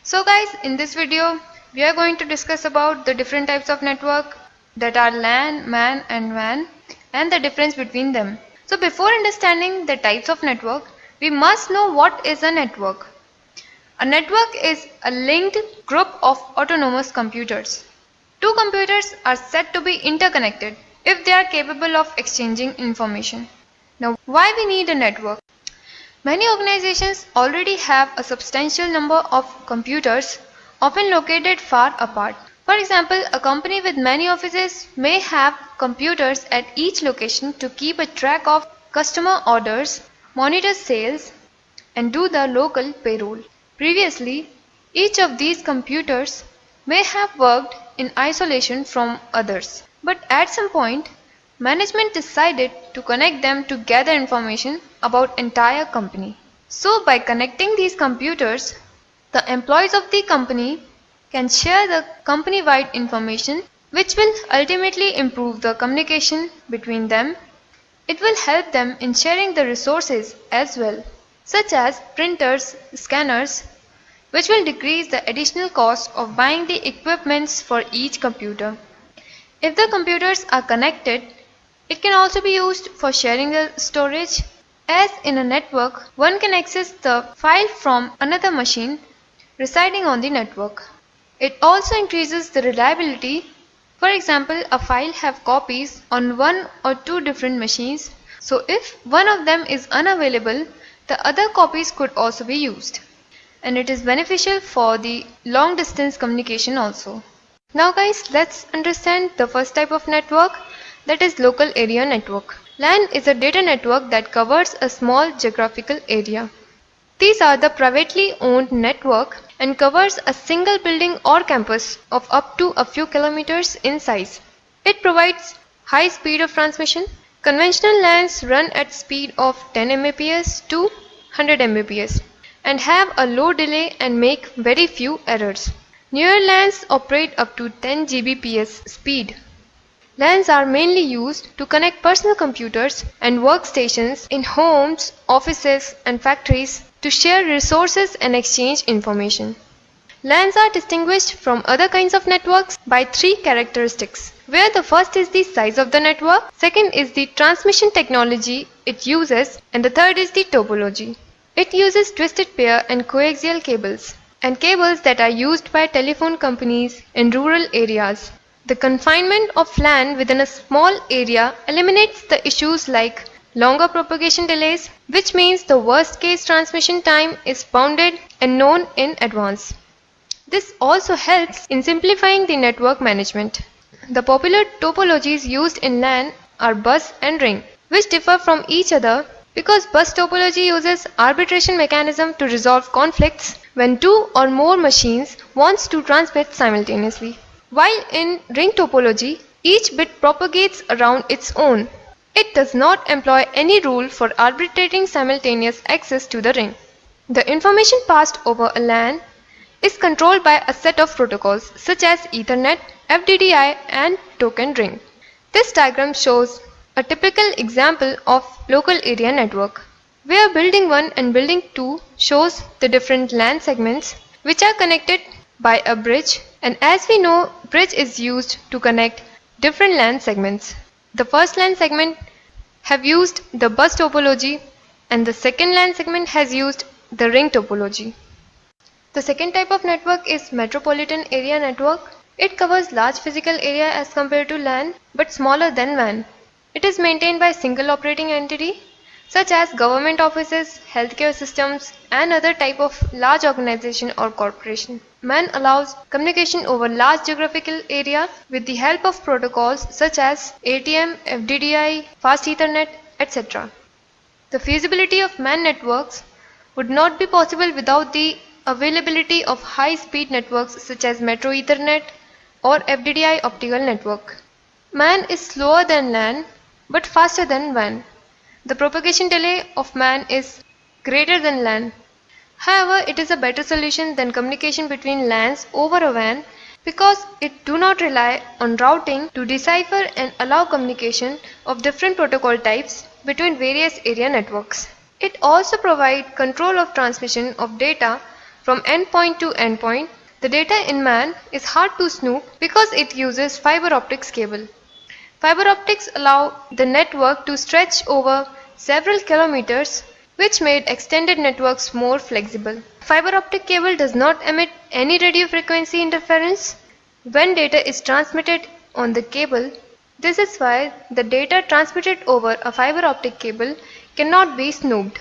So guys, in this video, we are going to discuss about the different types of network that are LAN, MAN and WAN and the difference between them. So before understanding the types of network, we must know what is a network. A network is a linked group of autonomous computers. Two computers are said to be interconnected if they are capable of exchanging information. Now, why we need a network? Many organizations already have a substantial number of computers, often located far apart. For example, a company with many offices may have computers at each location to keep a track of customer orders, monitor sales, and do the local payroll. Previously, each of these computers may have worked in isolation from others, but at some point, management decided to connect them to gather information about entire company. So by connecting these computers, the employees of the company can share the company-wide information, which will ultimately improve the communication between them. It will help them in sharing the resources as well, such as printers, scanners, which will decrease the additional cost of buying the equipments for each computer. If the computers are connected, it can also be used for sharing the storage. As in a network, one can access the file from another machine residing on the network. It also increases the reliability. For example, a file have copies on one or two different machines, so if one of them is unavailable, the other copies could also be used. And it is beneficial for the long distance communication also. Now guys, let's understand the first type of network, that is local area network. LAN is a data network that covers a small geographical area. These are the privately owned network and covers a single building or campus of up to a few kilometers in size. It provides high speed of transmission. Conventional LANs run at speed of 10 Mbps to 100 Mbps and have a low delay and make very few errors. Newer LANs operate up to 10 Gbps speed. LANs are mainly used to connect personal computers and workstations in homes, offices, and factories to share resources and exchange information. LANs are distinguished from other kinds of networks by three characteristics, where the first is the size of the network, second is the transmission technology it uses, and the third is the topology. It uses twisted pair and coaxial cables, and cables that are used by telephone companies in rural areas. The confinement of LAN within a small area eliminates the issues like longer propagation delays, which means the worst case transmission time is bounded and known in advance. This also helps in simplifying the network management. The popular topologies used in LAN are bus and ring, which differ from each other because bus topology uses arbitration mechanism to resolve conflicts when two or more machines wants to transmit simultaneously. While in ring topology, each bit propagates around its own. It does not employ any rule for arbitrating simultaneous access to the ring. The information passed over a LAN is controlled by a set of protocols such as Ethernet, FDDI, and token ring. This diagram shows a typical example of local area network, where building 1 and building 2 shows the different LAN segments which are connected by a bridge, and as we know, bridge is used to connect different LAN segments. The first LAN segment have used the bus topology and the second LAN segment has used the ring topology. The second type of network is metropolitan area network. It covers large physical area as compared to LAN but smaller than WAN. It is maintained by single operating entity such as government offices, healthcare systems, and other type of large organization or corporation. MAN allows communication over large geographical area with the help of protocols such as ATM, FDDI, fast Ethernet, etc. The feasibility of MAN networks would not be possible without the availability of high-speed networks such as Metro Ethernet or FDDI optical network. MAN is slower than LAN but faster than WAN. The propagation delay of MAN is greater than LAN. However, it is a better solution than communication between LANs over a WAN because it do not rely on routing to decipher and allow communication of different protocol types between various area networks. It also provides control of transmission of data from endpoint to endpoint. The data in MAN is hard to snoop because it uses fiber optics cable. Fiber optics allow the network to stretch over several kilometers, which made extended networks more flexible. Fiber optic cable does not emit any radio frequency interference when data is transmitted on the cable. This is why the data transmitted over a fiber optic cable cannot be snooped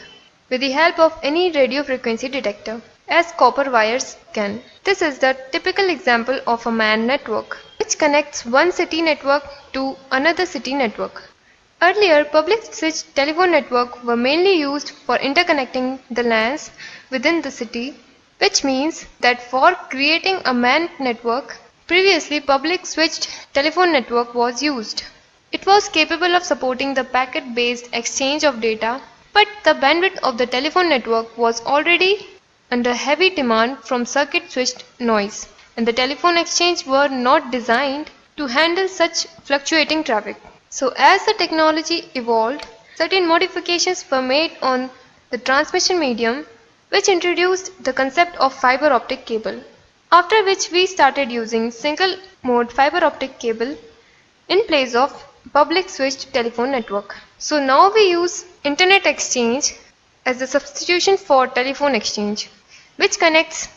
with the help of any radio frequency detector, as copper wires can. This is the typical example of a MAN network, which connects one city network to another city network. Earlier, public switch telephone networks were mainly used for interconnecting the LANs within the city, which means that for creating a MAN network, previously public switched telephone network was used. It was capable of supporting the packet-based exchange of data, but the bandwidth of the telephone network was already under heavy demand from circuit switched noise, and the telephone exchange were not designed to handle such fluctuating traffic. So as the technology evolved, certain modifications were made on the transmission medium, which introduced the concept of fiber optic cable, after which we started using single mode fiber optic cable in place of public switched telephone network. So now we use internet exchange as a substitution for telephone exchange, which connects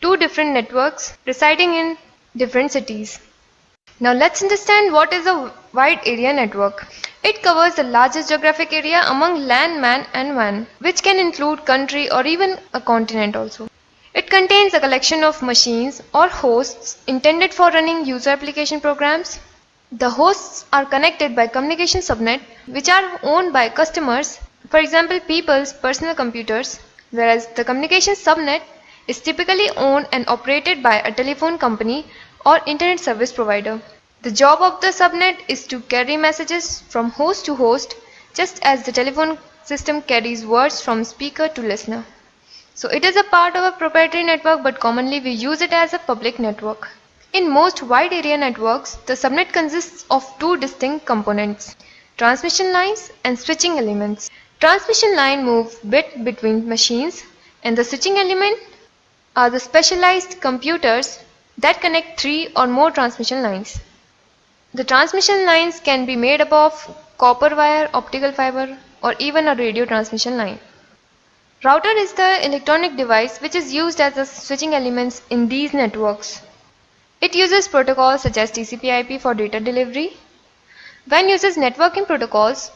two different networks residing in different cities. Now let's understand what is a wide area network. It covers the largest geographic area among LAN, MAN and WAN, which can include country or even a continent also. It contains a collection of machines or hosts intended for running user application programs. The hosts are connected by communication subnet, which are owned by customers, for example people's personal computers, whereas the communication subnet is typically owned and operated by a telephone company or internet service provider. The job of the subnet is to carry messages from host to host, just as the telephone system carries words from speaker to listener. So it is a part of a proprietary network, but commonly we use it as a public network. In most wide area networks, the subnet consists of two distinct components: transmission lines and switching elements. Transmission line move bit between machines, and the switching element are the specialized computers that connect three or more transmission lines. The transmission lines can be made up of copper wire, optical fiber, or even a radio transmission line. Router is the electronic device which is used as the switching elements in these networks. It uses protocols such as TCP/IP for data delivery. WAN uses networking protocols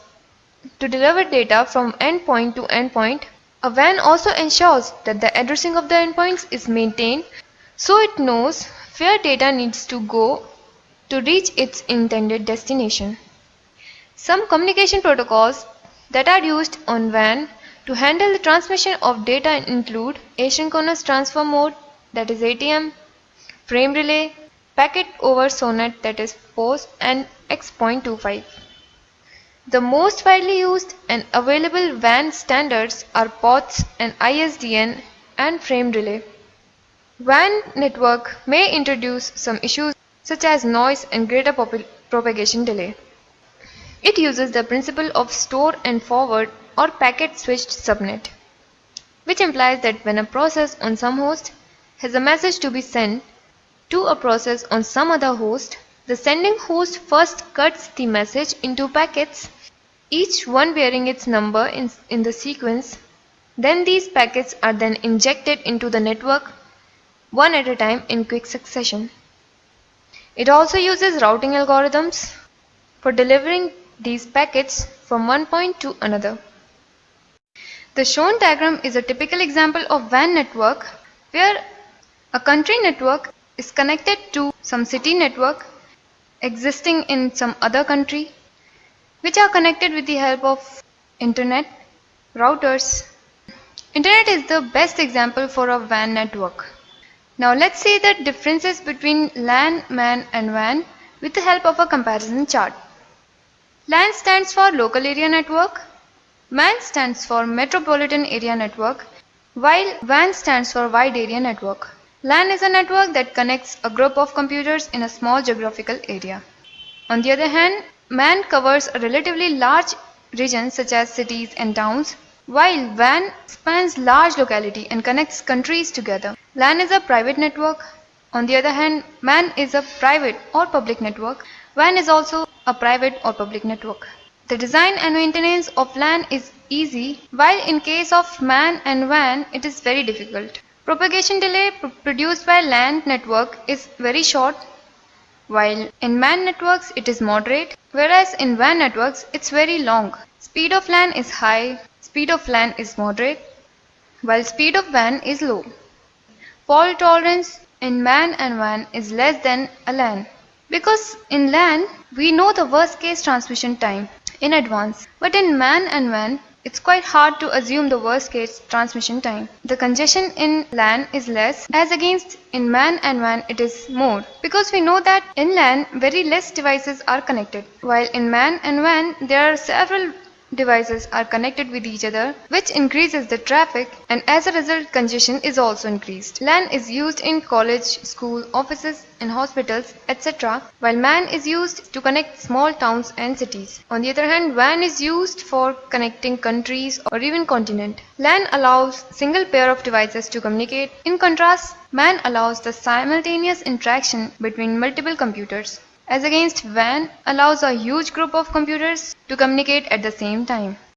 to deliver data from endpoint to endpoint. A WAN also ensures that the addressing of the endpoints is maintained, so it knows where data needs to go to reach its intended destination. Some communication protocols that are used on WAN to handle the transmission of data include asynchronous transfer mode, that is ATM, frame relay, packet over SONET, that is POST, and X.25. The most widely used and available WAN standards are POTS and ISDN and frame relay. WAN network may introduce some issues such as noise and greater propagation delay. It uses the principle of store and forward or packet switched subnet, which implies that when a process on some host has a message to be sent to a process on some other host, the sending host first cuts the message into packets, each one bearing its number in the sequence. Then these packets are then injected into the network one at a time in quick succession. It also uses routing algorithms for delivering these packets from one point to another. The shown diagram is a typical example of WAN network where a country network is connected to some city network existing in some other country, which are connected with the help of internet routers. Internet is the best example for a WAN network. Now let's see the differences between LAN, MAN and WAN with the help of a comparison chart. LAN stands for Local Area Network, MAN stands for Metropolitan Area Network, while WAN stands for Wide Area Network. LAN is a network that connects a group of computers in a small geographical area. On the other hand, MAN covers a relatively large region such as cities and towns, while WAN spans large locality and connects countries together. LAN is a private network. On the other hand, MAN is a private or public network. WAN is also a private or public network. The design and maintenance of LAN is easy, while in case of MAN and WAN, it is very difficult. Propagation delay produced by LAN network is very short, while in MAN networks it is moderate, whereas in WAN networks it's very long. Speed of LAN is high, speed of LAN is moderate, while speed of WAN is low. Fault tolerance in MAN and WAN is less than a LAN. Because in LAN, we know the worst case transmission time in advance, but in MAN and WAN, it's quite hard to assume the worst case transmission time. The congestion in LAN is less, as against in MAN and WAN it is more, because we know that in LAN very less devices are connected, while in MAN and WAN there are several devices are connected with each other, which increases the traffic, and as a result congestion is also increased. LAN is used in college, school, offices, and hospitals, etc., while MAN is used to connect small towns and cities. On the other hand, WAN is used for connecting countries or even continent. LAN allows single pair of devices to communicate. In contrast, MAN allows the simultaneous interaction between multiple computers, as against WAN allows a huge group of computers to communicate at the same time.